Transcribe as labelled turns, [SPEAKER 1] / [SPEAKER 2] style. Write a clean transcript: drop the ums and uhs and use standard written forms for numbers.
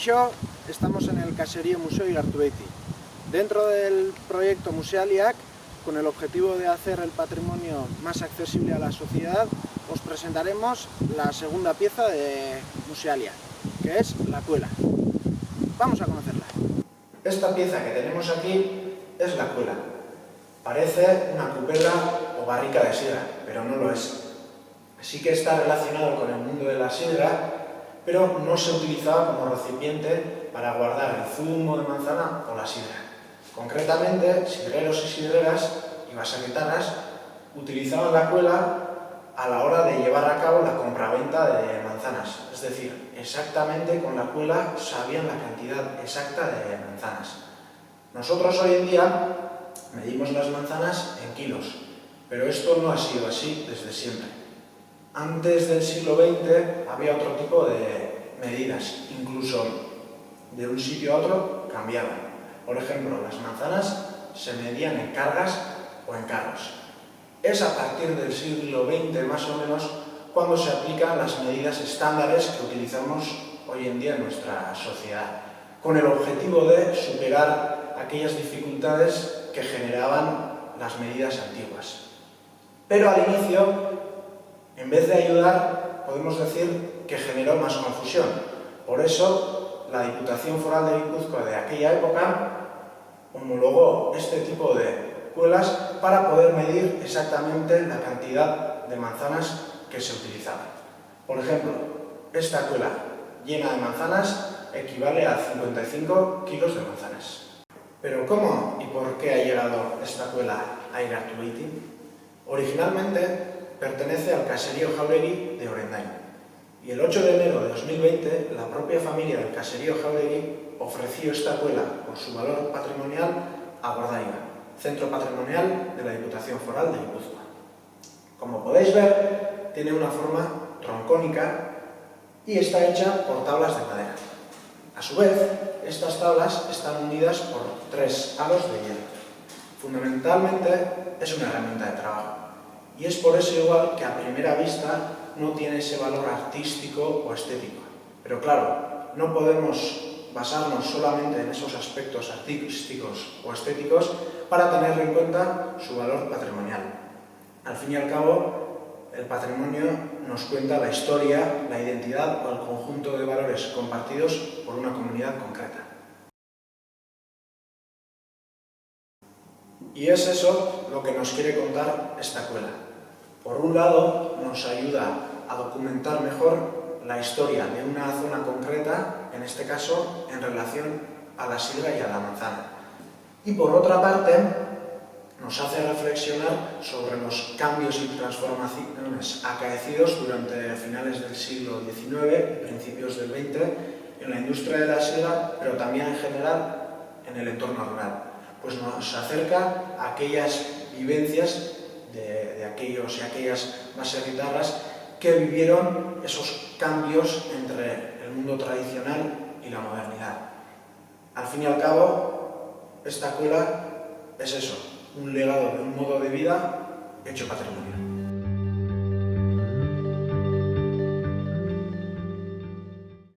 [SPEAKER 1] Kaixo, estamos en el Caserío Museo Igartubeiti. Dentro del proyecto Musealiak, con el objetivo de hacer el patrimonio más accesible a la sociedad, os presentaremos la segunda pieza de Musealiak, que es la cuela. Vamos a conocerla. Esta pieza que tenemos aquí es la cuela. Parece una cupela o barrica de sidra, pero no lo es. Sí que está relacionado con el mundo de la sidra, pero no se utilizaba como recipiente para guardar el zumo de manzana o la sidra. Concretamente, sidreros y sidreras y basaguetanas utilizaban la cuela a la hora de llevar a cabo la compraventa de manzanas. Es decir, exactamente con la cuela sabían la cantidad exacta de manzanas. Nosotros hoy en día medimos las manzanas en kilos, pero esto no ha sido así desde siempre. Antes del siglo XX había otro tipo de medidas, incluso de un sitio a otro cambiaban. Por ejemplo, las manzanas se medían en cargas o en carros. Es a partir del siglo XX más o menos cuando se aplican las medidas estándares que utilizamos hoy en día en nuestra sociedad, con el objetivo de superar aquellas dificultades que generaban las medidas antiguas. Pero al inicio, en vez de ayudar, podemos decir que generó más confusión. Por eso, la Diputación Foral de Guipúzcoa de aquella época homologó este tipo de cuelas para poder medir exactamente la cantidad de manzanas que se utilizaban. Por ejemplo, esta cuela llena de manzanas equivale a 55 kilos de manzanas. Pero ¿cómo y por qué ha llegado esta cuela a Igartubeiti? Originalmente pertenece al caserío Jauregui de Orendain. Y el 8 de enero de 2020, la propia familia del caserío Jauregui ofreció esta cuela por su valor patrimonial a Gordaiga, Centro Patrimonial de la Diputación Foral de Guipúzcoa. Como podéis ver, tiene una forma troncónica y está hecha por tablas de madera. A su vez, estas tablas están unidas por 3 halos de hierro. Fundamentalmente, es una herramienta de trabajo. Y es por eso igual que a primera vista no tiene ese valor artístico o estético. Pero claro, no podemos basarnos solamente en esos aspectos artísticos o estéticos para tener en cuenta su valor patrimonial. Al fin y al cabo, el patrimonio nos cuenta la historia, la identidad o el conjunto de valores compartidos por una comunidad concreta. Y es eso lo que nos quiere contar esta cuela. Por un lado, nos ayuda a documentar mejor la historia de una zona concreta, en este caso, en relación a la sidra y a la manzana. Y por otra parte, nos hace reflexionar sobre los cambios y transformaciones acaecidos durante finales del siglo XIX y principios del XX en la industria de la sidra, pero también en general en el entorno rural. Pues nos acerca a aquellas vivencias de aquellos y aquellas baserritarras que vivieron esos cambios entre el mundo tradicional y la modernidad. Al fin y al cabo, esta cuela es eso, un legado de un modo de vida hecho patrimonio.